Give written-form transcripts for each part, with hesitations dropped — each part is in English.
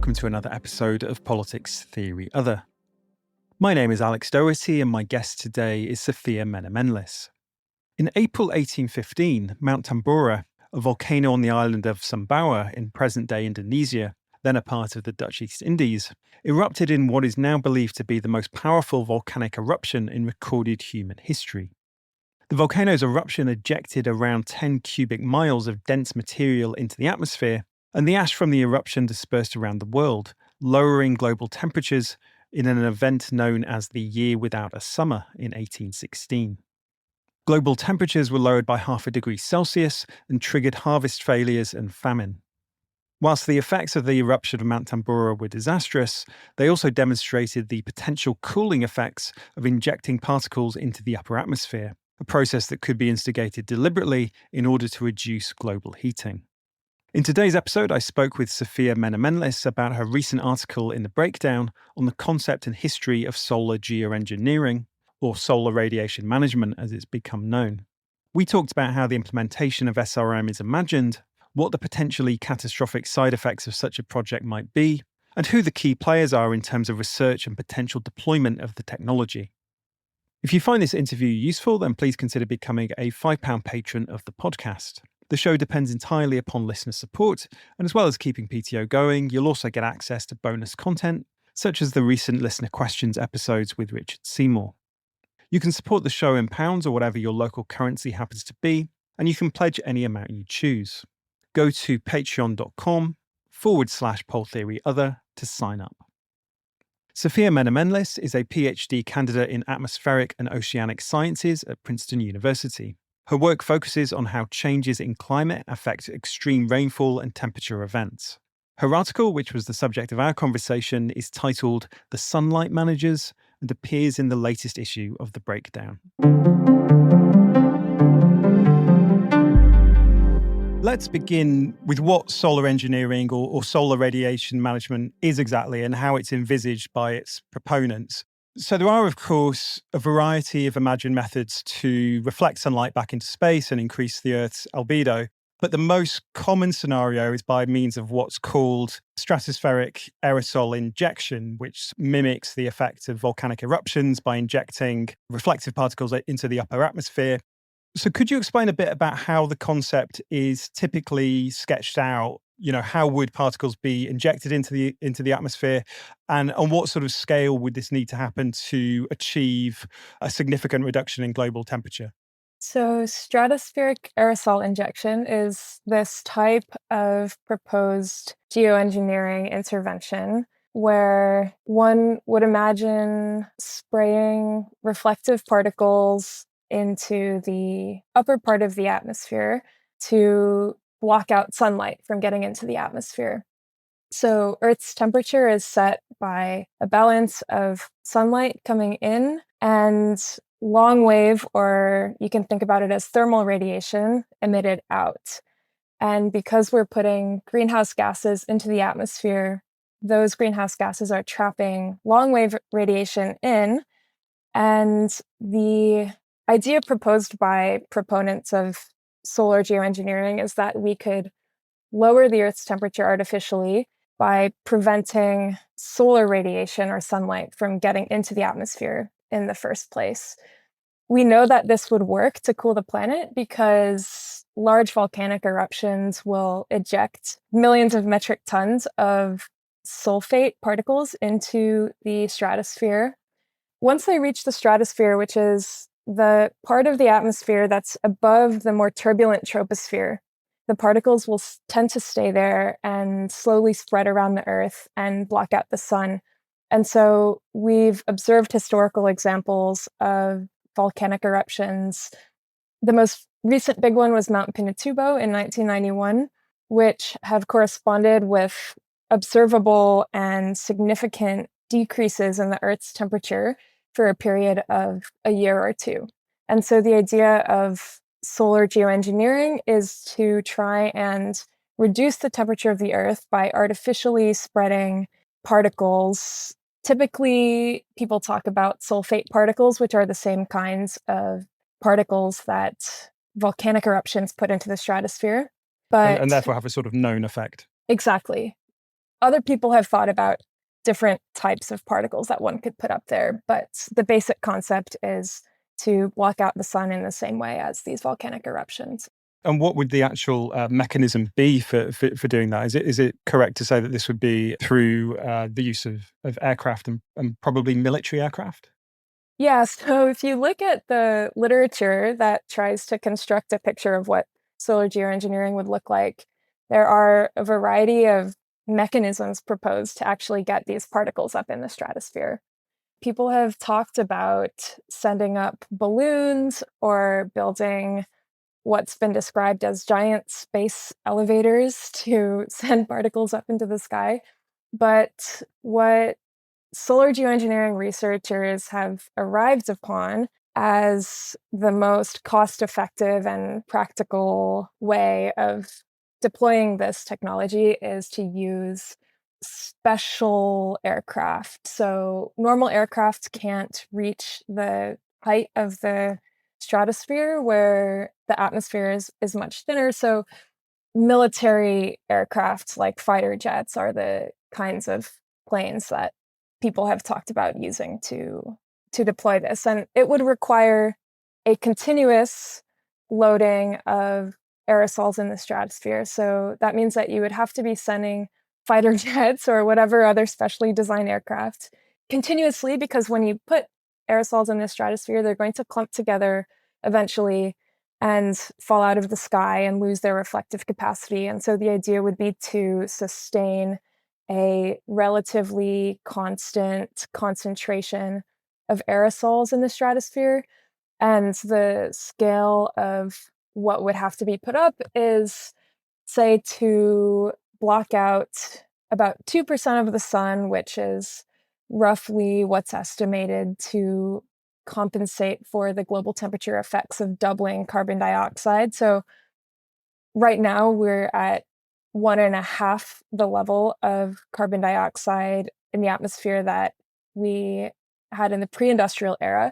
welcome to another episode of Politics Theory Other. My name is Alex Doherty and my guest today is Sofia Menemenlis. In April 1815, Mount Tambora, a volcano on the island of Sumbawa in present-day Indonesia, then a part of the Dutch East Indies, erupted in what is now believed to be the most powerful volcanic eruption in recorded human history. The volcano's eruption ejected around 10 cubic miles of dense material into the atmosphere, and the ash from the eruption dispersed around the world, lowering global temperatures in an event known as the Year Without a Summer in 1816. Global temperatures were lowered by 0.5 degrees Celsius and triggered harvest failures and famine. Whilst the effects of the eruption of Mount Tambora were disastrous, they also demonstrated the potential cooling effects of injecting particles into the upper atmosphere, a process that could be instigated deliberately in order to reduce global heating. In today's episode, I spoke with Sofia Menemenlis about her recent article in The Breakdown on the concept and history of solar geoengineering, or solar radiation management as it's become known. We talked about how the implementation of SRM is imagined, what the potentially catastrophic side effects of such a project might be, and who the key players are in terms of research and potential deployment of the technology. If you find this interview useful, then please consider becoming a £5 patron of the podcast. The show depends entirely upon listener support, and as well as keeping PTO going, you'll also get access to bonus content, such as the recent listener questions episodes with Richard Seymour. You can support the show in pounds or whatever your local currency happens to be, and you can pledge any amount you choose. Go to patreon.com/poltheoryother to sign up. Sofia Menemenlis is a PhD candidate in atmospheric and oceanic sciences at Princeton University. Her work focuses on how changes in climate affect extreme rainfall and temperature events. Her article, which was the subject of our conversation, is titled The Sunlight Managers and appears in the latest issue of The Breakdown. Let's begin with what solar engineering or solar radiation management is exactly and how it's envisaged by its proponents. So there are, of course, a variety of imagined methods to reflect sunlight back into space and increase the Earth's albedo. But the most common scenario is by means of what's called stratospheric aerosol injection, which mimics the effect of volcanic eruptions by injecting reflective particles into the upper atmosphere. So could you explain a bit about how the concept is typically sketched out? You know, how would particles be injected into the atmosphere, and on what sort of scale would this need to happen to achieve a significant reduction in global temperature? So stratospheric aerosol injection is this type of proposed geoengineering intervention where one would imagine spraying reflective particles into the upper part of the atmosphere to block out sunlight from getting into the atmosphere. So Earth's temperature is set by a balance of sunlight coming in and long wave, or you can think about it as thermal radiation, emitted out. And because we're putting greenhouse gases into the atmosphere, those greenhouse gases are trapping long wave radiation in. And the idea proposed by proponents of solar geoengineering is that we could lower the Earth's temperature artificially by preventing solar radiation or sunlight from getting into the atmosphere in the first place. We know that this would work to cool the planet because large volcanic eruptions will eject millions of metric tons of sulfate particles into the stratosphere. Once they reach the stratosphere, which is the part of the atmosphere that's above the more turbulent troposphere, the particles will tend to stay there and slowly spread around the Earth and block out the sun. And so we've observed historical examples of volcanic eruptions. The most recent big one was Mount Pinatubo in 1991, which have corresponded with observable and significant decreases in the Earth's temperature for a period of a year or two. And so the idea of solar geoengineering is to try and reduce the temperature of the Earth by artificially spreading particles. Typically, people talk about sulfate particles, which are the same kinds of particles that volcanic eruptions put into the stratosphere. And therefore have a sort of known effect. Exactly. Other people have thought about different types of particles that one could put up there, but the basic concept is to block out the sun in the same way as these volcanic eruptions. And what would the actual mechanism be for doing that? Is it correct to say that this would be through the use of aircraft and probably military aircraft? Yeah, so if you look at the literature that tries to construct a picture of what solar geoengineering would look like, there are a variety of mechanisms proposed to actually get these particles up in the stratosphere. People have talked about sending up balloons or building what's been described as giant space elevators to send particles up into the sky. But what solar geoengineering researchers have arrived upon as the most cost effective and practical way of deploying this technology is to use special aircraft. So, normal aircraft can't reach the height of the stratosphere where the atmosphere is much thinner. So, military aircraft like fighter jets are the kinds of planes that people have talked about using to deploy this, and it would require a continuous loading of aerosols in the stratosphere. So that means that you would have to be sending fighter jets or whatever other specially designed aircraft continuously, because when you put aerosols in the stratosphere, they're going to clump together eventually and fall out of the sky and lose their reflective capacity. And so the idea would be to sustain a relatively constant concentration of aerosols in the stratosphere. And the scale of what would have to be put up is, say, to block out about 2% of the sun, which is roughly what's estimated to compensate for the global temperature effects of doubling carbon dioxide. So right now we're at 1.5 the level of carbon dioxide in the atmosphere that we had in the pre-industrial era.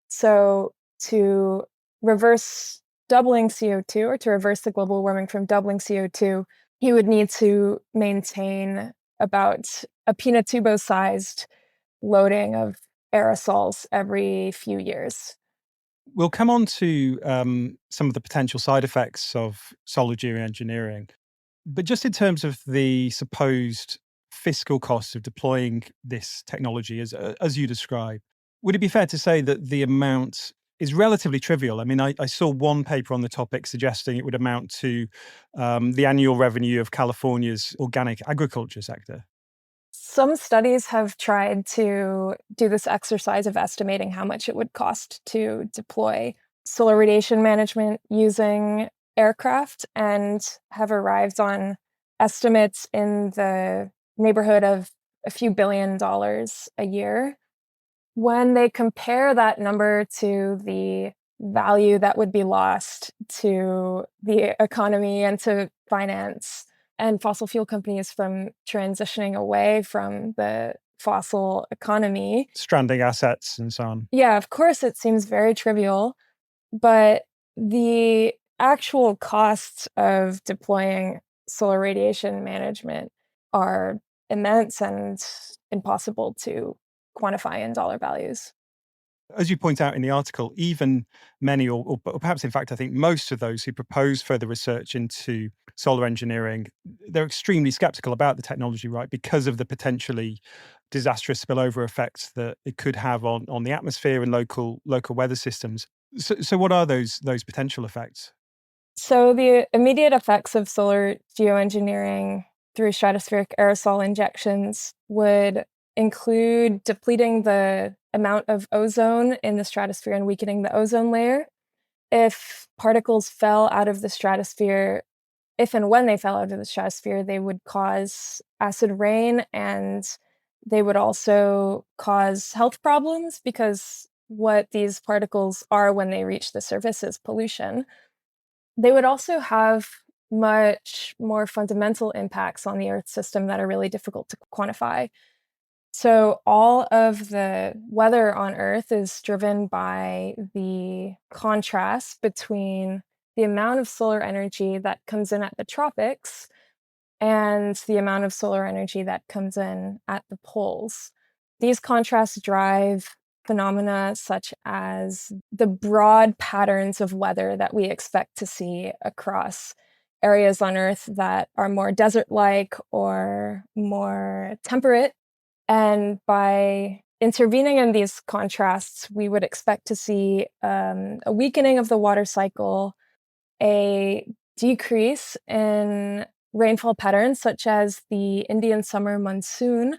So to reverse doubling CO2, or to reverse the global warming from doubling CO2, you would need to maintain about a Pinatubo-sized loading of aerosols every few years. We'll come on to some of the potential side effects of solar geoengineering. But just in terms of the supposed fiscal costs of deploying this technology, as you describe, would it be fair to say that the amount is relatively trivial? I mean, I saw one paper on the topic suggesting it would amount to the annual revenue of California's organic agriculture sector. Some studies have tried to do this exercise of estimating how much it would cost to deploy solar radiation management using aircraft, and have arrived on estimates in the neighborhood of a few $1 billion a year. When they compare that number to the value that would be lost to the economy and to finance and fossil fuel companies from transitioning away from the fossil economy, Stranding assets and so on. yeah, of course, it seems very trivial, but the actual costs of deploying solar radiation management are immense and impossible to quantify in dollar values. As you point out in the article, even many, or perhaps in fact, I think most of those who propose further research into solar engineering, they're extremely skeptical about the technology, right? Because of the potentially disastrous spillover effects that it could have on the atmosphere and local weather systems. So what are those potential effects? So, the immediate effects of solar geoengineering through stratospheric aerosol injections would include depleting the amount of ozone in the stratosphere and weakening the ozone layer. If particles fell out of the stratosphere, if and when they fell out of the stratosphere, they would cause acid rain, and they would also cause health problems, because what these particles are when they reach the surface is pollution. They would also have much more fundamental impacts on the Earth system that are really difficult to quantify. So, all of the weather on Earth is driven by the contrast between the amount of solar energy that comes in at the tropics and the amount of solar energy that comes in at the poles. These contrasts drive phenomena such as the broad patterns of weather that we expect to see across areas on Earth that are more desert-like or more temperate. And by intervening in these contrasts, we would expect to see a weakening of the water cycle, a decrease in rainfall patterns, such as the Indian summer monsoon.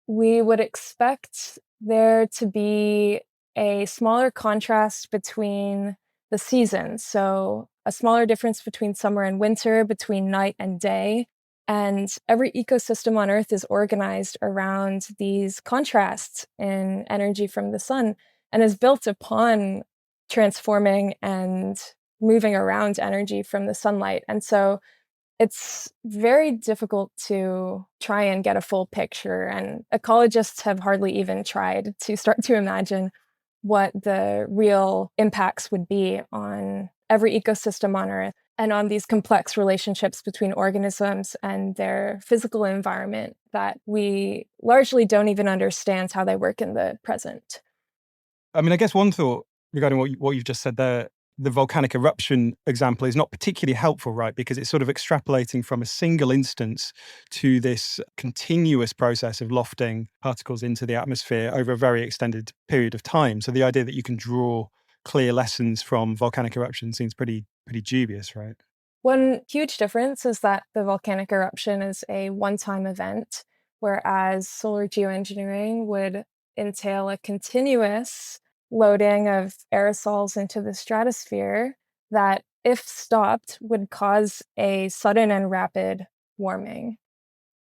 We would expect there to be a smaller contrast between the seasons, so a smaller difference between summer and winter, between night and day. And every ecosystem on Earth is organized around these contrasts in energy from the sun and is built upon transforming and moving around energy from the sunlight. And so it's very difficult to try and get a full picture, and ecologists have hardly even tried to start to imagine what the real impacts would be on every ecosystem on Earth and on these complex relationships between organisms and their physical environment that we largely don't even understand how they work in the present. I mean, I guess one thought regarding what you've just said there, the volcanic eruption example is not particularly helpful, right? Because it's sort of extrapolating from a single instance to this continuous process of lofting particles into the atmosphere over a very extended period of time. So the idea that you can draw clear lessons from volcanic eruption seems pretty dubious, right? One huge difference is that the volcanic eruption is a one-time event, whereas solar geoengineering would entail a continuous loading of aerosols into the stratosphere that, if stopped, would cause a sudden and rapid warming.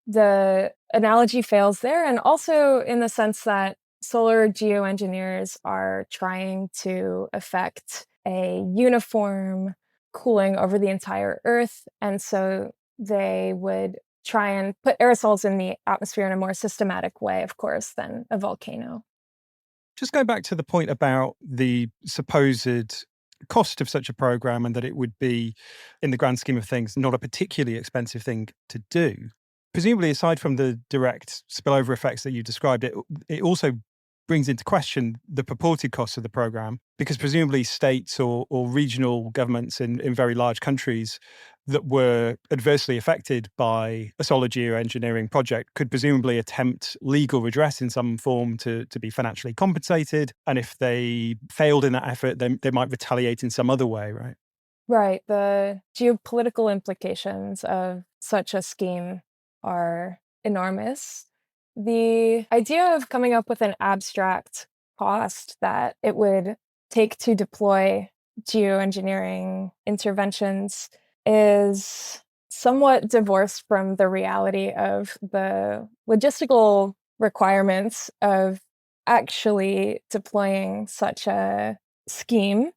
The analogy fails there, and also in the sense that solar geoengineers are trying to affect a uniform cooling over the entire Earth, and so they would try and put aerosols in the atmosphere in a more systematic way, of course, than a volcano. Just go back to the point about the supposed cost of such a program and that it would be, in the grand scheme of things, not a particularly expensive thing to do. Presumably, aside from the direct spillover effects that you described, it also brings into question the purported costs of the program, because presumably states or regional governments in very large countries that were adversely affected by a solar geoengineering project could presumably attempt legal redress in some form to be financially compensated. And if they failed in that effort, then they might retaliate in some other way, right? Right. The geopolitical implications of such a scheme are enormous. The idea of coming up with an abstract cost that it would take to deploy geoengineering interventions is somewhat divorced from the reality of the logistical requirements of actually deploying such a scheme,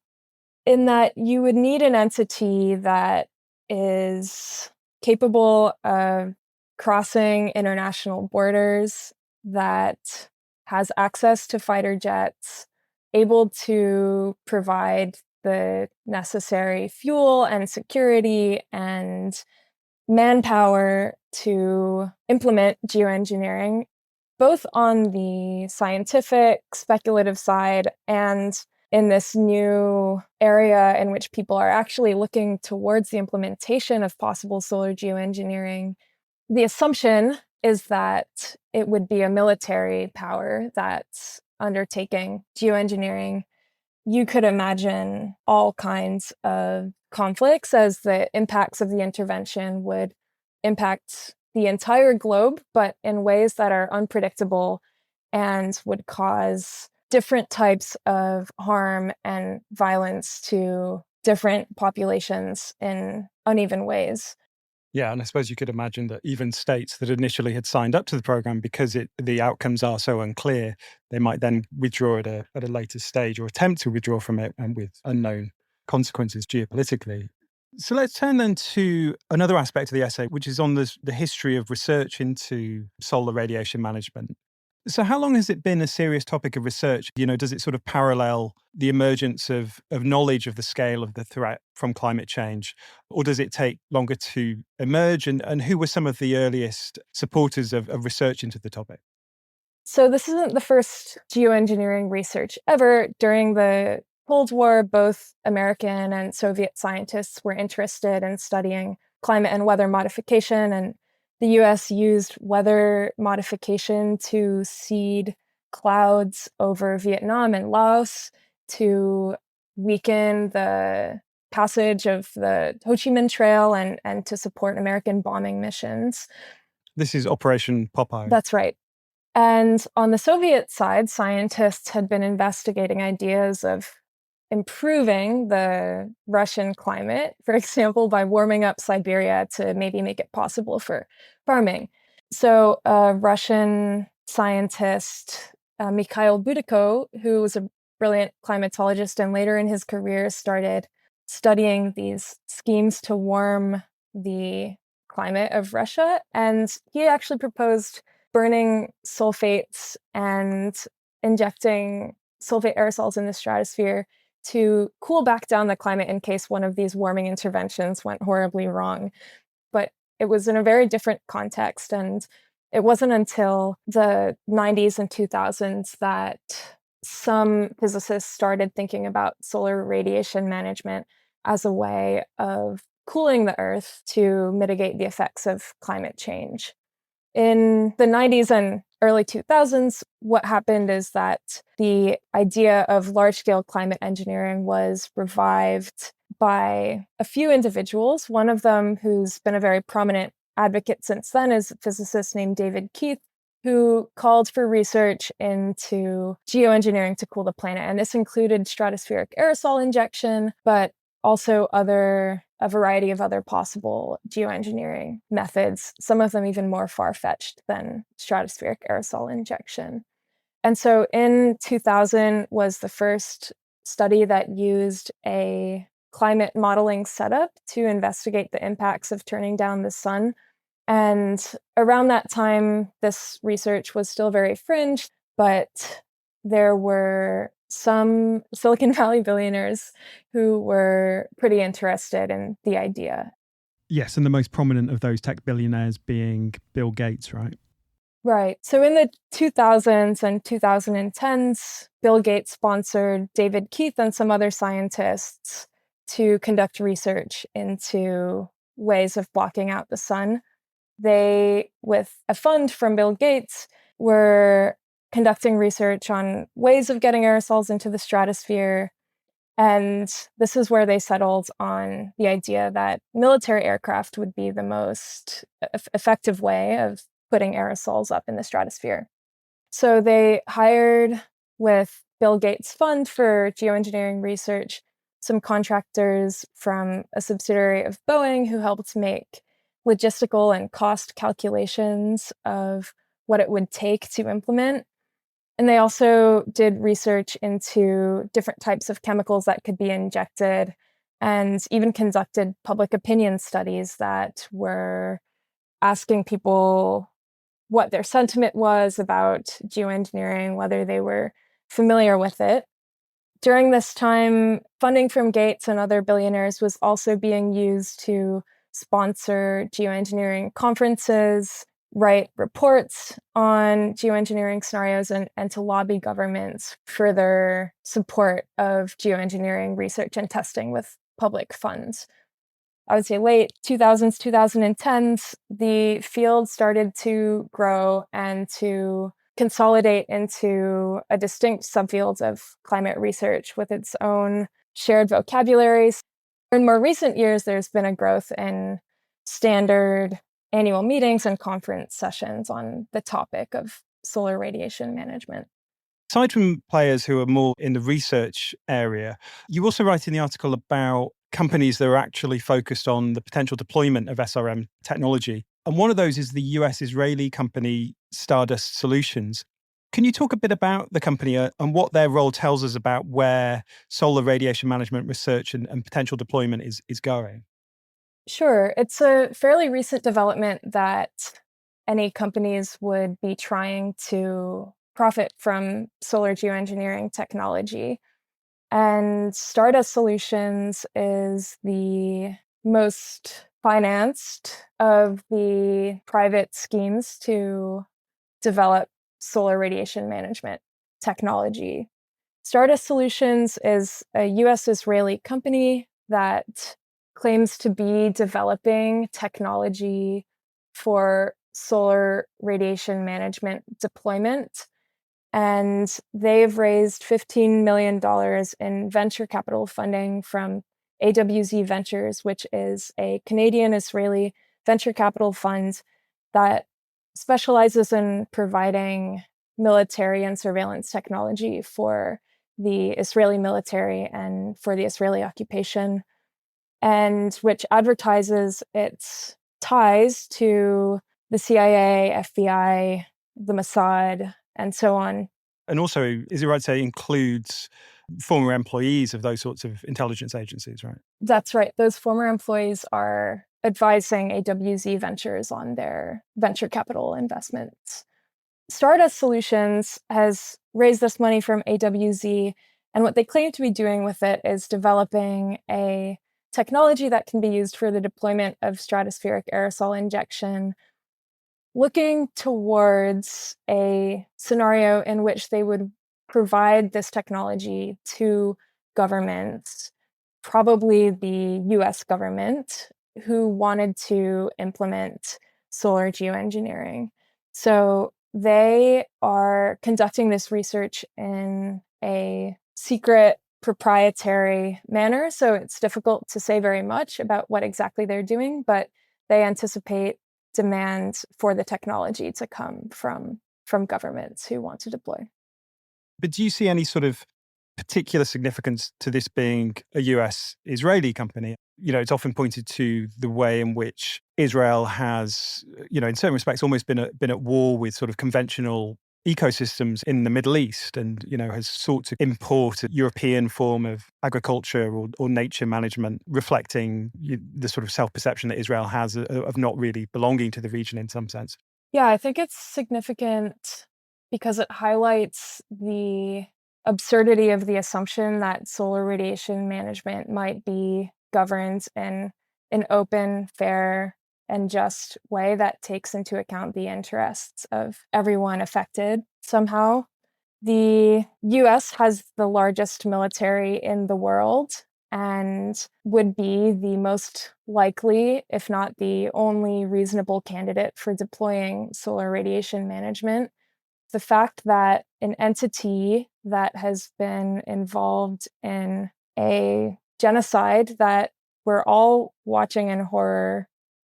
in that you would need an entity that is capable of crossing international borders, that has access to fighter jets, able to provide the necessary fuel and security and manpower to implement geoengineering, both on the scientific, speculative side and in this new area in which people are actually looking towards the implementation of possible solar geoengineering. The assumption is that it would be a military power that's undertaking geoengineering. You could imagine all kinds of conflicts, as the impacts of the intervention would impact the entire globe, but in ways that are unpredictable and would cause different types of harm and violence to different populations in uneven ways. Yeah, and I suppose you could imagine that even states that initially had signed up to the program, because the outcomes are so unclear, they might then withdraw at a later stage or attempt to withdraw from it, and with unknown consequences geopolitically. So let's turn then to another aspect of the essay, which is on the history of research into solar radiation management. So how long has it been a serious topic of research? Does it sort of parallel the emergence of knowledge of the scale of the threat from climate change? Or does it take longer to emerge? And who were some of the earliest supporters of research into the topic? So this isn't the first geoengineering research ever. During the Cold War, both American and Soviet scientists were interested in studying climate and weather modification, and the US used weather modification to seed clouds over Vietnam and Laos to weaken the passage of the Ho Chi Minh Trail and to support American bombing missions. This is Operation Popeye. That's right. And on the Soviet side, scientists had been investigating ideas of improving the Russian climate, for example, by warming up Siberia to maybe make it possible for farming. So, a Russian scientist, Mikhail Budiko, who was a brilliant climatologist and later in his career started studying these schemes to warm the climate of Russia. And he actually proposed burning sulfates and injecting sulfate aerosols in the stratosphere to cool back down the climate in case one of these warming interventions went horribly wrong. But it was in a very different context, and it wasn't until the 90s and 2000s that some physicists started thinking about solar radiation management as a way of cooling the Earth to mitigate the effects of climate change. In the 90s and early 2000s, what happened is that the idea of large-scale climate engineering was revived by a few individuals. One of them, who's been a very prominent advocate since then, is a physicist named David Keith, who called for research into geoengineering to cool the planet. And this included stratospheric aerosol injection, but also a variety of other possible geoengineering methods, some of them even more far-fetched than stratospheric aerosol injection. And so in 2000 was the first study that used a climate modeling setup to investigate the impacts of turning down the sun. And around that time, this research was still very fringe, but there were some Silicon Valley billionaires who were pretty interested in the idea. Yes, and the most prominent of those tech billionaires being Bill Gates, right? Right. So in the 2000s and 2010s, Bill Gates sponsored David Keith and some other scientists to conduct research into ways of blocking out the sun. They, with a fund from Bill Gates, were conducting research on ways of getting aerosols into the stratosphere. And this is where they settled on the idea that military aircraft would be the most effective way of putting aerosols up in the stratosphere. So they hired, with Bill Gates' fund for geoengineering research, some contractors from a subsidiary of Boeing who helped make logistical and cost calculations of what it would take to implement. And they also did research into different types of chemicals that could be injected and even conducted public opinion studies that were asking people what their sentiment was about geoengineering, whether they were familiar with it. During this time, funding from Gates and other billionaires was also being used to sponsor geoengineering conferences, write reports on geoengineering scenarios, and to lobby governments for their support of geoengineering research and testing with public funds. I would say late 2000s, 2010s, the field started to grow and to consolidate into a distinct subfield of climate research with its own shared vocabularies. In more recent years, there's been a growth in standard annual meetings and conference sessions on the topic of solar radiation management. Aside from players who are more in the research area, you also write in the article about companies that are actually focused on the potential deployment of SRM technology. And one of those is the US-Israeli company Stardust Solutions. Can you talk a bit about the company and what their role tells us about where solar radiation management research and potential deployment is going? Sure. It's a fairly recent development that any companies would be trying to profit from solar geoengineering technology. And Stardust Solutions is the most financed of the private schemes to develop solar radiation management technology. Stardust Solutions is a US-Israeli company that claims to be developing technology for solar radiation management deployment. And they've raised $15 million in venture capital funding from AWZ Ventures, which is a Canadian-Israeli venture capital fund that specializes in providing military and surveillance technology for the Israeli military and for the Israeli occupation, and which advertises its ties to the CIA, FBI, the Mossad, and so on. And also, is it right to say includes former employees of those sorts of intelligence agencies, right? That's right. Those former employees are advising AWZ Ventures on their venture capital investments. Stardust Solutions has raised this money from AWZ, and what they claim to be doing with it is developing a technology that can be used for the deployment of stratospheric aerosol injection, looking towards a scenario in which they would provide this technology to governments, probably the US government, who wanted to implement solar geoengineering. So they are conducting this research in a secret, proprietary manner. So it's difficult to say very much about what exactly they're doing, but they anticipate demand for the technology to come from governments who want to deploy. But do you see any sort of particular significance to this being a US-Israeli company? It's often pointed to the way in which Israel has, in certain respects, almost been at war with sort of conventional ecosystems in the Middle East, and has sought to import a European form of agriculture or nature management, reflecting the sort of self-perception that Israel has of not really belonging to the region in some sense. Yeah, I think it's significant because it highlights the absurdity of the assumption that solar radiation management might be governed in an open, fair, and just way that takes into account the interests of everyone affected somehow. The US has the largest military in the world and would be the most likely, if not the only reasonable candidate for deploying solar radiation management. The fact that an entity that has been involved in a genocide that we're all watching in horror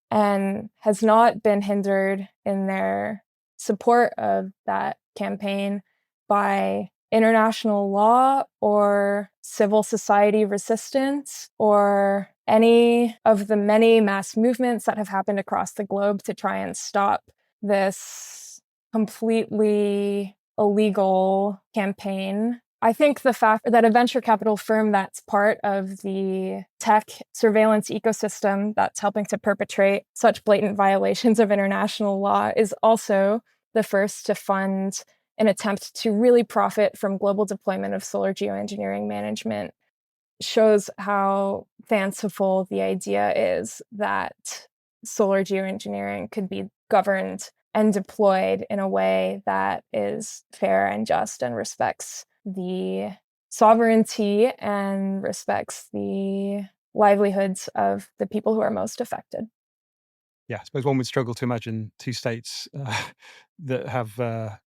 and has not been hindered in their support of that campaign by international law or civil society resistance or any of the many mass movements that have happened across the globe to try and stop this completely illegal campaign. I think the fact that a venture capital firm that's part of the tech surveillance ecosystem that's helping to perpetrate such blatant violations of international law is also the first to fund an attempt to really profit from global deployment of solar geoengineering management shows how fanciful the idea is that solar geoengineering could be governed and deployed in a way that is fair and just and respects the sovereignty and respects the livelihoods of the people who are most affected. Yeah, I suppose one would struggle to imagine two states that have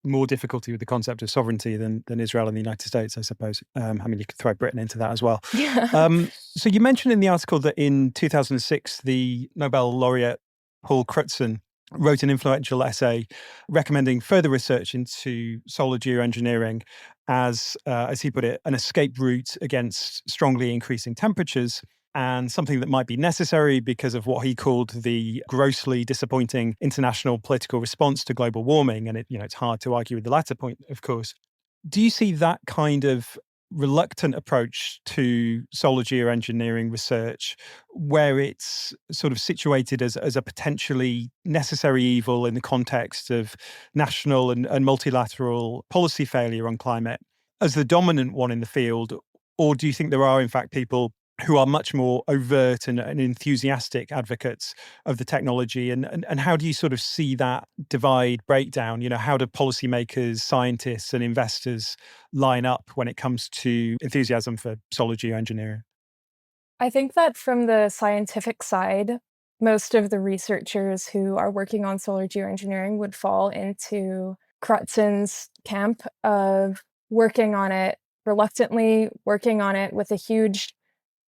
more difficulty with the concept of sovereignty than Israel and the United States, I suppose. I mean, you could throw Britain into that as well. Yeah. So you mentioned in the article that in 2006, the Nobel laureate Paul Crutzen wrote an influential essay recommending further research into solar geoengineering as he put it, an escape route against strongly increasing temperatures, and something that might be necessary because of what he called the grossly disappointing international political response to global warming. And it's hard to argue with the latter point, of course. Do you see that kind of reluctant approach to solar geoengineering research, where it's sort of situated as a potentially necessary evil in the context of national and multilateral policy failure on climate, as the dominant one in the field? Or do you think there are, in fact, people who are much more overt and enthusiastic advocates of the technology? And how do you sort of see that divide breakdown? How do policymakers, scientists, and investors line up when it comes to enthusiasm for solar geoengineering? I think that from the scientific side, most of the researchers who are working on solar geoengineering would fall into Crutzen's camp of working on it reluctantly, working on it with a huge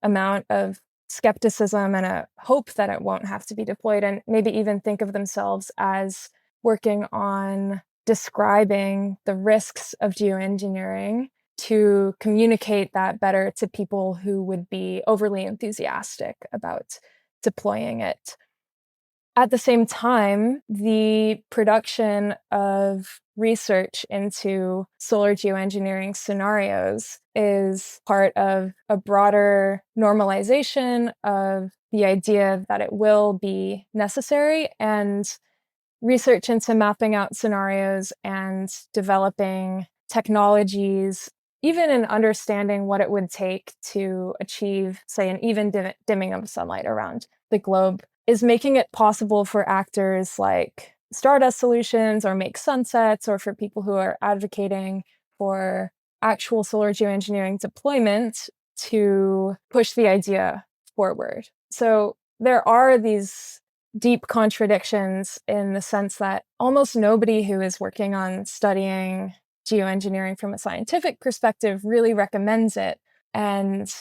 amount of skepticism and a hope that it won't have to be deployed, and maybe even think of themselves as working on describing the risks of geoengineering to communicate that better to people who would be overly enthusiastic about deploying it. At the same time, the production of research into solar geoengineering scenarios is part of a broader normalization of the idea that it will be necessary, and research into mapping out scenarios and developing technologies, even in understanding what it would take to achieve, say, an even dimming of sunlight around the globe, is making it possible for actors like Stardust Solutions or Make Sunsets, or for people who are advocating for actual solar geoengineering deployment, to push the idea forward. So there are these deep contradictions in the sense that almost nobody who is working on studying geoengineering from a scientific perspective really recommends it. And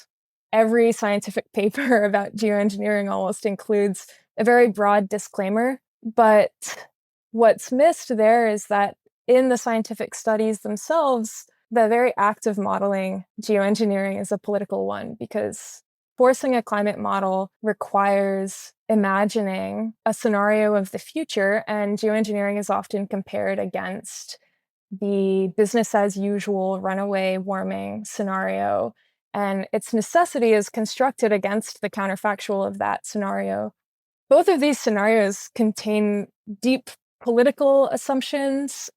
every scientific paper about geoengineering almost includes a very broad disclaimer. But what's missed there is that in the scientific studies themselves, the very act of modeling geoengineering is a political one, because forcing a climate model requires imagining a scenario of the future, and geoengineering is often compared against the business as usual runaway warming scenario, and its necessity is constructed against the counterfactual of that scenario. Both of these scenarios contain deep political assumptions.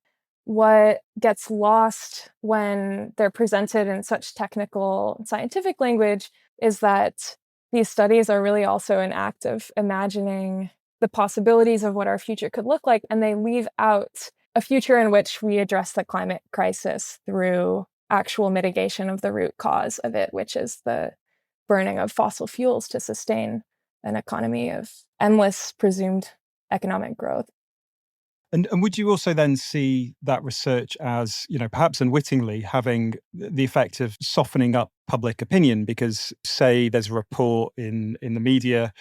What gets lost when they're presented in such technical scientific language is that these studies are really also an act of imagining the possibilities of what our future could look like, and they leave out a future in which we address the climate crisis through actual mitigation of the root cause of it, which is the burning of fossil fuels to sustain an economy of endless presumed economic growth. And would you also then see that research as, perhaps unwittingly having the effect of softening up public opinion? Because, say, there's a report in the media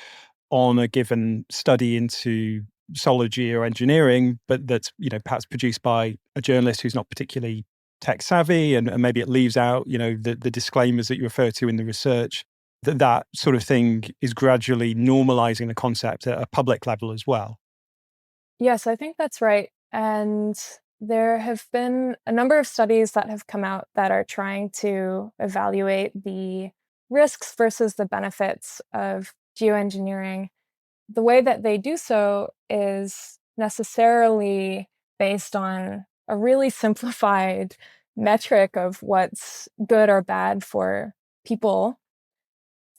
on a given study into solar geoengineering, but that's, perhaps produced by a journalist who's not particularly tech savvy, and maybe it leaves out, the disclaimers that you refer to in the research, that sort of thing is gradually normalizing the concept at a public level as well. Yes, I think that's right. And there have been a number of studies that have come out that are trying to evaluate the risks versus the benefits of geoengineering. The way that they do so is necessarily based on a really simplified metric of what's good or bad for people.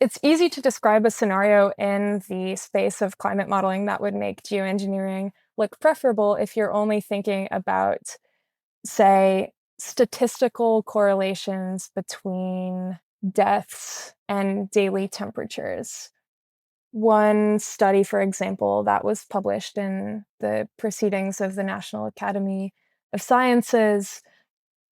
It's easy to describe a scenario in the space of climate modeling that would make geoengineering look preferable if you're only thinking about, say, statistical correlations between deaths and daily temperatures. One study, for example, that was published in the Proceedings of the National Academy of Sciences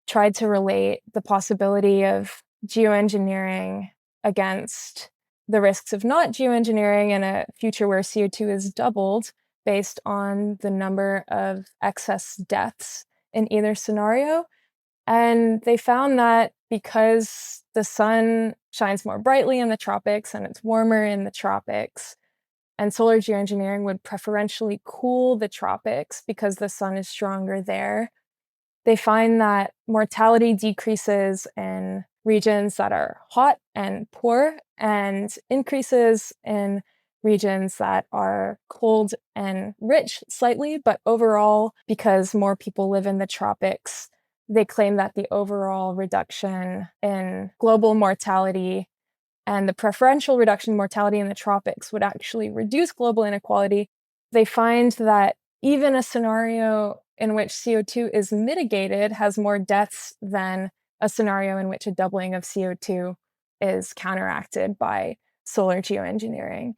tried to relate the possibility of geoengineering against the risks of not geoengineering in a future where CO2 is doubled based on the number of excess deaths in either scenario. And they found that because the sun shines more brightly in the tropics and it's warmer in the tropics, and solar geoengineering would preferentially cool the tropics because the sun is stronger there, they find that mortality decreases in regions that are hot and poor, and increases in regions that are cold and rich slightly, but overall, because more people live in the tropics, they claim that the overall reduction in global mortality and the preferential reduction in mortality in the tropics would actually reduce global inequality. They find that even a scenario in which CO2 is mitigated has more deaths than a scenario in which a doubling of CO2 is counteracted by solar geoengineering.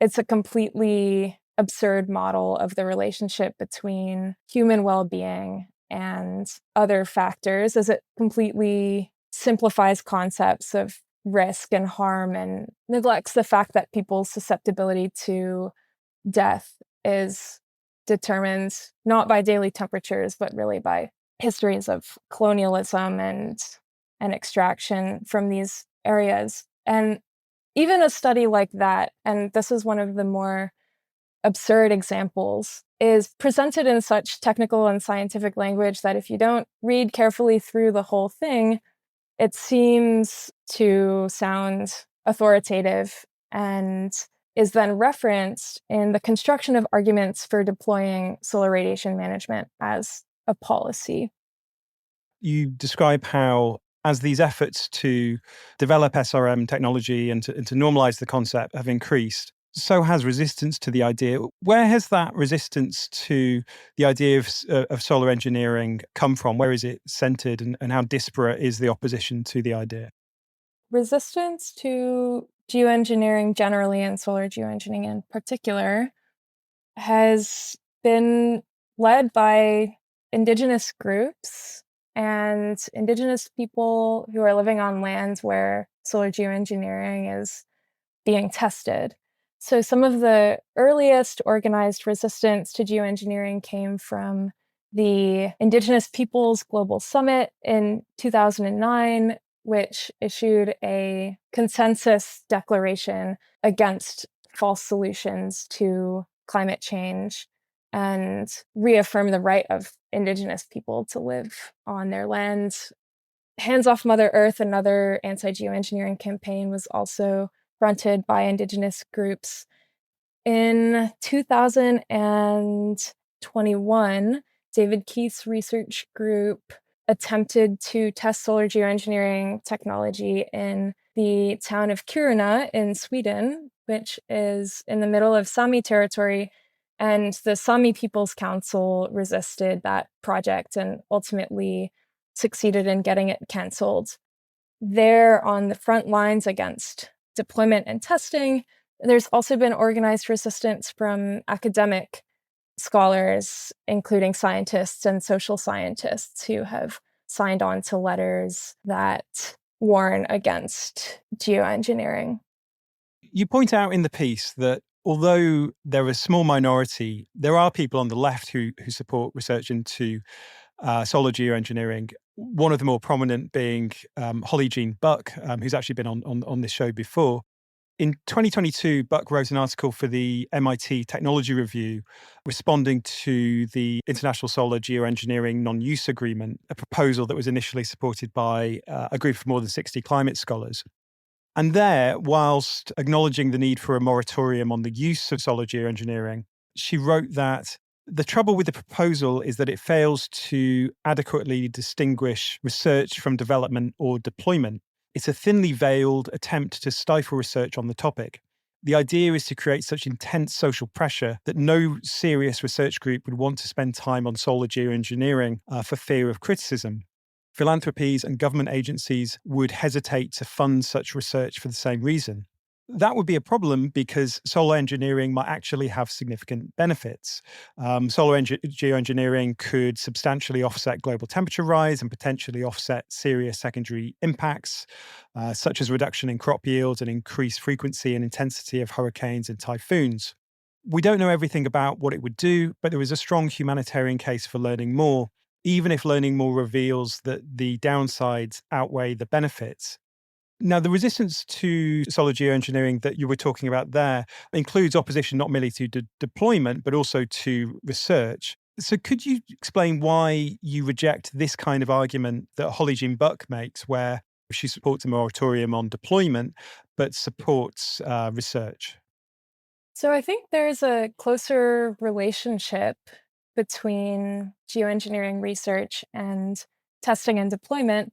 It's a completely absurd model of the relationship between human well-being and other factors, as it completely simplifies concepts of risk and harm and neglects the fact that people's susceptibility to death is determined not by daily temperatures, but really by histories of colonialism and extraction from these areas. And even a study like that, and this is one of the more absurd examples, is presented in such technical and scientific language that if you don't read carefully through the whole thing, it seems to sound authoritative and is then referenced in the construction of arguments for deploying solar radiation management as a policy. You describe how, as these efforts to develop SRM technology and to normalize the concept have increased, so has resistance to the idea. Where has that resistance to the idea of solar engineering come from? Where is it centered, and how disparate is the opposition to the idea? Resistance to geoengineering generally and solar geoengineering in particular has been led by indigenous groups and indigenous people who are living on lands where solar geoengineering is being tested. So some of the earliest organized resistance to geoengineering came from the Indigenous Peoples Global Summit in 2009, which issued a consensus declaration against false solutions to climate change and reaffirm the right of Indigenous people to live on their lands. Hands Off Mother Earth, another anti-geoengineering campaign, was also fronted by Indigenous groups. In 2021, David Keith's research group attempted to test solar geoengineering technology in the town of Kiruna in Sweden, which is in the middle of Sami territory. And the Sami People's Council resisted that project and ultimately succeeded in getting it canceled. They're on the front lines against deployment and testing. There's also been organized resistance from academic scholars, including scientists and social scientists, who have signed on to letters that warn against geoengineering. You point out in the piece that although they're a small minority, there are people on the left who support research into solar geoengineering. One of the more prominent being Holly Jean Buck, who's actually been on this show before. In 2022, Buck wrote an article for the MIT Technology Review responding to the International Solar Geoengineering Non-Use Agreement, a proposal that was initially supported by a group of more than 60 climate scholars. And there, whilst acknowledging the need for a moratorium on the use of solar geoengineering, she wrote that the trouble with the proposal is that it fails to adequately distinguish research from development or deployment. It's a thinly veiled attempt to stifle research on the topic. The idea is to create such intense social pressure that no serious research group would want to spend time on solar geoengineering for fear of criticism. Philanthropies and government agencies would hesitate to fund such research for the same reason. That would be a problem because solar engineering might actually have significant benefits. Geoengineering could substantially offset global temperature rise and potentially offset serious secondary impacts, such as reduction in crop yields and increased frequency and intensity of hurricanes and typhoons. We don't know everything about what it would do, but there is a strong humanitarian case for learning more, even if learning more reveals that the downsides outweigh the benefits. Now, the resistance to solar geoengineering that you were talking about there includes opposition not merely to deployment, but also to research. So could you explain why you reject this kind of argument that Holly Jean Buck makes, where She supports a moratorium on deployment, but supports research. So I think there's a closer relationship between geoengineering research and testing and deployment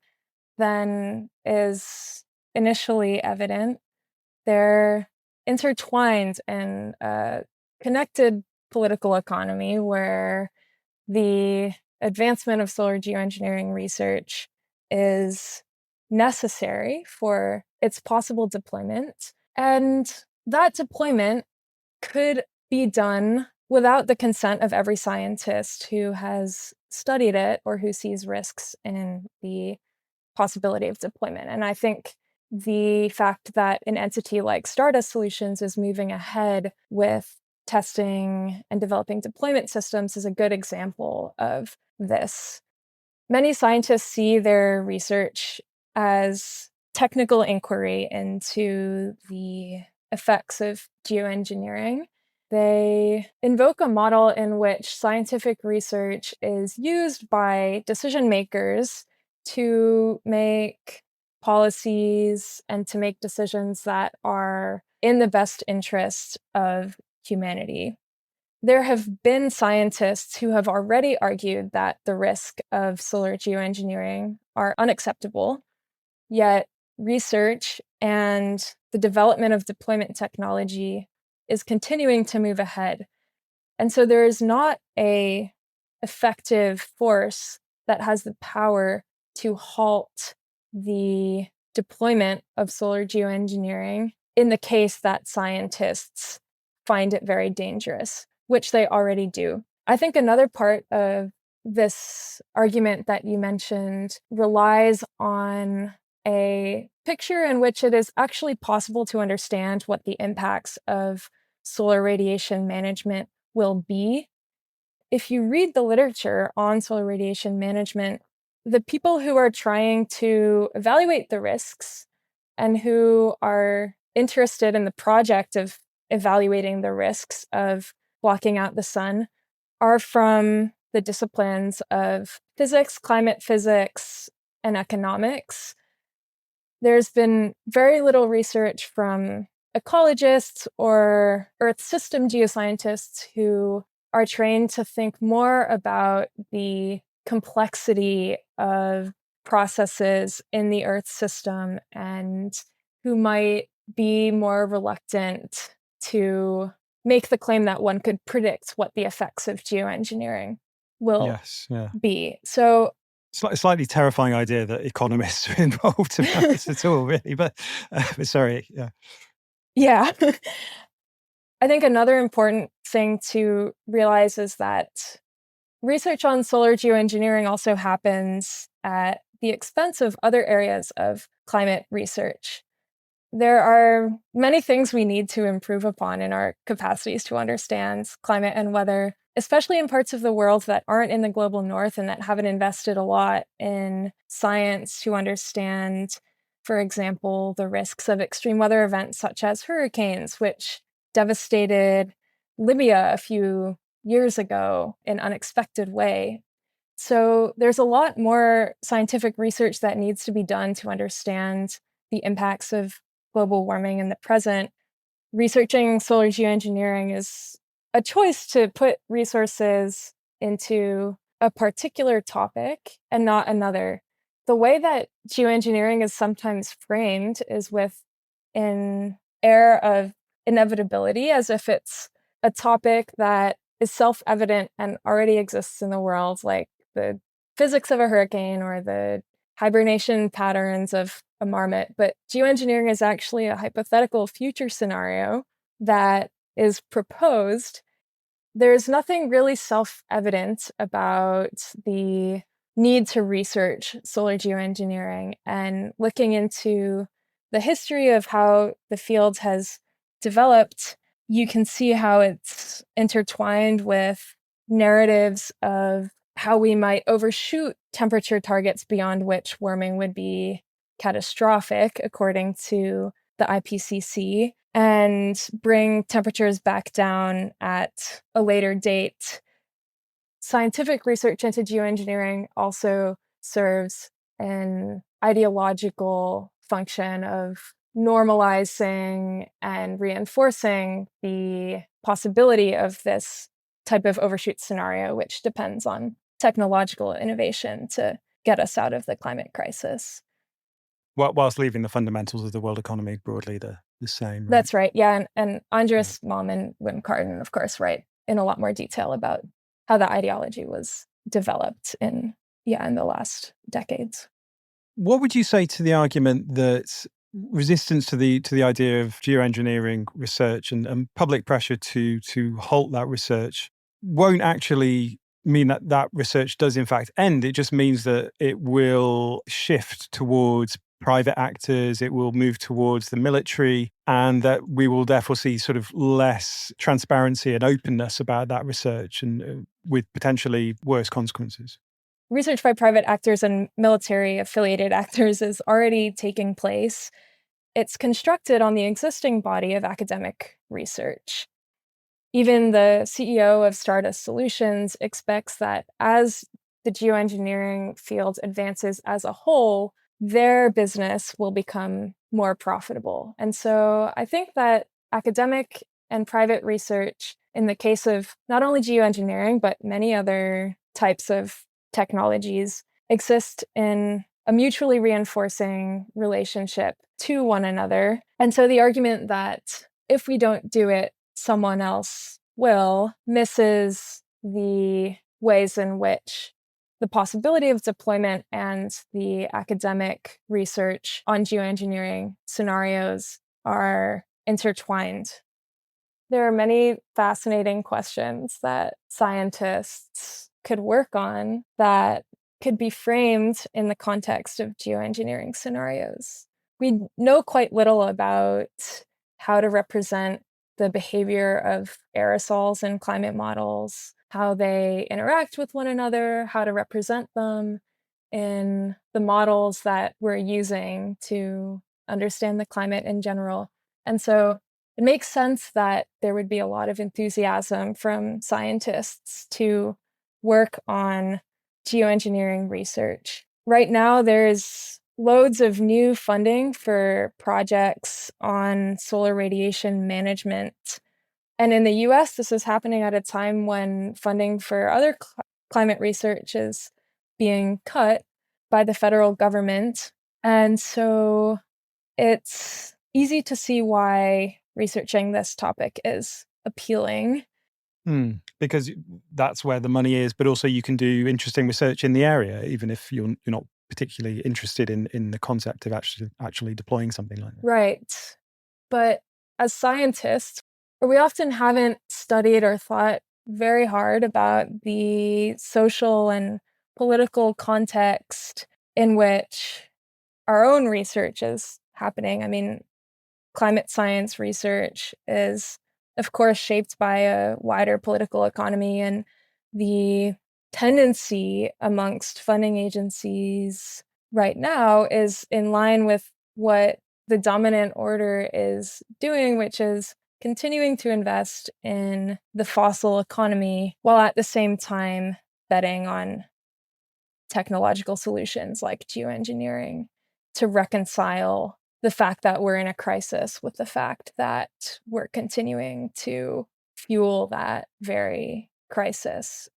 than is initially evident. They're intertwined in a connected political economy where the advancement of solar geoengineering research is necessary for its possible deployment. And that deployment could be done without the consent of every scientist who has studied it or who sees risks in the possibility of deployment. And I think the fact that an entity like Stardust Solutions is moving ahead with testing and developing deployment systems is a good example of this. Many scientists see their research as technical inquiry into the effects of geoengineering. They invoke a model in which scientific research is used by decision makers to make policies and to make decisions that are in the best interest of humanity. There have been scientists who have already argued that the risk of solar geoengineering are unacceptable, yet research and the development of deployment technology is continuing to move ahead. And so there is not a effective force that has the power to halt the deployment of solar geoengineering in the case that scientists find it very dangerous, which they already do. I think another part of this argument that you mentioned relies on a picture in which it is actually possible to understand what the impacts of solar radiation management will be. If you read the literature on solar radiation management, the people who are trying to evaluate the risks and who are interested in the project of evaluating the risks of blocking out the sun are from the disciplines of physics, climate physics, and economics. There's been very little research from ecologists or Earth system geoscientists who are trained to think more about the complexity of processes in the Earth system and who might be more reluctant to make the claim that one could predict what the effects of geoengineering will Yes, yeah. be. So Slightly terrifying idea that economists are involved in this at all, really. But sorry, yeah. yeah. I think another important thing to realize is that research on solar geoengineering also happens at the expense of other areas of climate research. There are many things we need to improve upon in our capacities to understand climate and weather, especially in parts of the world that aren't in the global north and that haven't invested a lot in science to understand, for example, the risks of extreme weather events such as hurricanes, which devastated Libya a few years ago in an unexpected way. So there's a lot more scientific research that needs to be done to understand the impacts of global warming in the present. Researching solar geoengineering is a choice to put resources into a particular topic and not another. The way that geoengineering is sometimes framed is with an air of inevitability, as if it's a topic that is self-evident and already exists in the world, like the physics of a hurricane or the hibernation patterns of a marmot. But geoengineering is actually a hypothetical future scenario that is proposed. There's nothing really self-evident about the need to research solar geoengineering, and looking into the history of how the field has developed, you can see how it's intertwined with narratives of how we might overshoot temperature targets beyond which warming would be catastrophic, according to the IPCC, and bring temperatures back down at a later date. Scientific research into geoengineering also serves an ideological function of normalizing and reinforcing the possibility of this type of overshoot scenario, which depends on technological innovation to get us out of the climate crisis. Whilst leaving the fundamentals of the world economy broadly the same, right? That's right. Yeah. And Andreas Malm and Wim Carton, of course, write in a lot more detail about how the ideology was developed in the last decades. What would you say to the argument that resistance to the idea of geoengineering research and public pressure to halt that research won't actually mean that that research does in fact end? It just means that it will shift towards private actors, it will move towards the military, and that we will therefore see sort of less transparency and openness about that research, and with potentially worse consequences. Research by private actors and military affiliated actors is already taking place. It's constructed on the existing body of academic research. Even the CEO of Stardust Solutions expects that as the geoengineering field advances as a whole, their business will become more profitable. And so I think that academic and private research, in the case of not only geoengineering, but many other types of technologies, exist in a mutually reinforcing relationship to one another. And so the argument that if we don't do it, someone else will misses the ways in which the possibility of deployment and the academic research on geoengineering scenarios are intertwined. There are many fascinating questions that scientists could work on that could be framed in the context of geoengineering scenarios. We know quite little about how to represent the behavior of aerosols in climate models, how they interact with one another, how to represent them in the models that we're using to understand the climate in general. And so it makes sense that there would be a lot of enthusiasm from scientists to work on geoengineering research. Right now, there's loads of new funding for projects on solar radiation management. And in the US, this is happening at a time when funding for other climate research is being cut by the federal government. And so it's easy to see why researching this topic is appealing. Because that's where the money is, but also you can do interesting research in the area, even if you're not particularly interested in the concept of actually deploying something like that. Right. But as scientists, we often haven't studied or thought very hard about the social and political context in which our own research is happening. I mean, climate science research is, of course, shaped by a wider political economy, and the tendency amongst funding agencies right now is in line with what the dominant order is doing, which is continuing to invest in the fossil economy while at the same time betting on technological solutions like geoengineering to reconcile the fact that we're in a crisis with the fact that we're continuing to fuel that very crisis.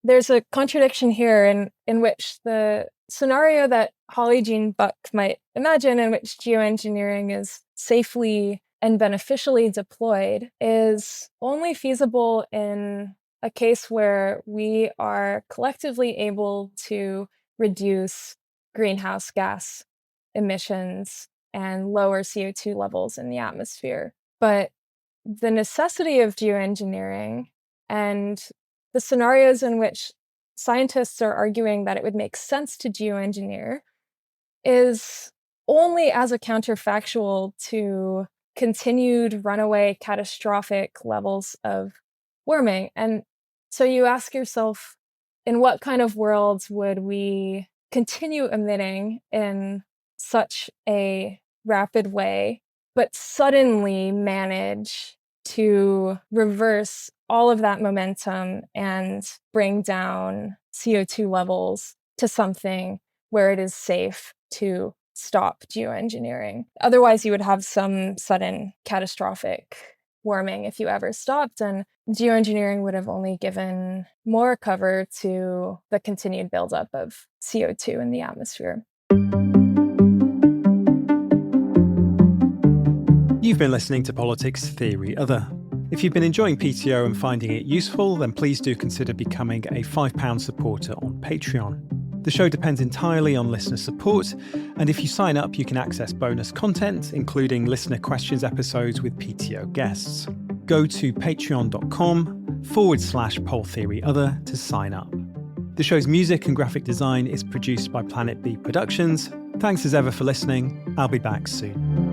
There's a contradiction here in which the scenario that Holly Jean Buck might imagine, in which geoengineering is safely and beneficially deployed, is only feasible in a case where we are collectively able to reduce greenhouse gas emissions and lower CO2 levels in the atmosphere. But the necessity of geoengineering and the scenarios in which scientists are arguing that it would make sense to geoengineer is only as a counterfactual to continued runaway catastrophic levels of warming. And so you ask yourself, in what kind of worlds would we continue emitting in such a rapid way, but suddenly manage to reverse all of that momentum and bring down CO2 levels to something where it is safe to stop geoengineering. Otherwise, you would have some sudden catastrophic warming if you ever stopped, and geoengineering would have only given more cover to the continued buildup of CO2 in the atmosphere. You've been listening to Politics Theory Other. If you've been enjoying PTO and finding it useful, then please do consider becoming a £5 supporter on Patreon. The show depends entirely on listener support, and if you sign up, you can access bonus content, including listener questions episodes with PTO guests. Go to patreon.com/poltheoryother to sign up. The show's music and graphic design is produced by Planet B Productions. Thanks as ever for listening. I'll be back soon.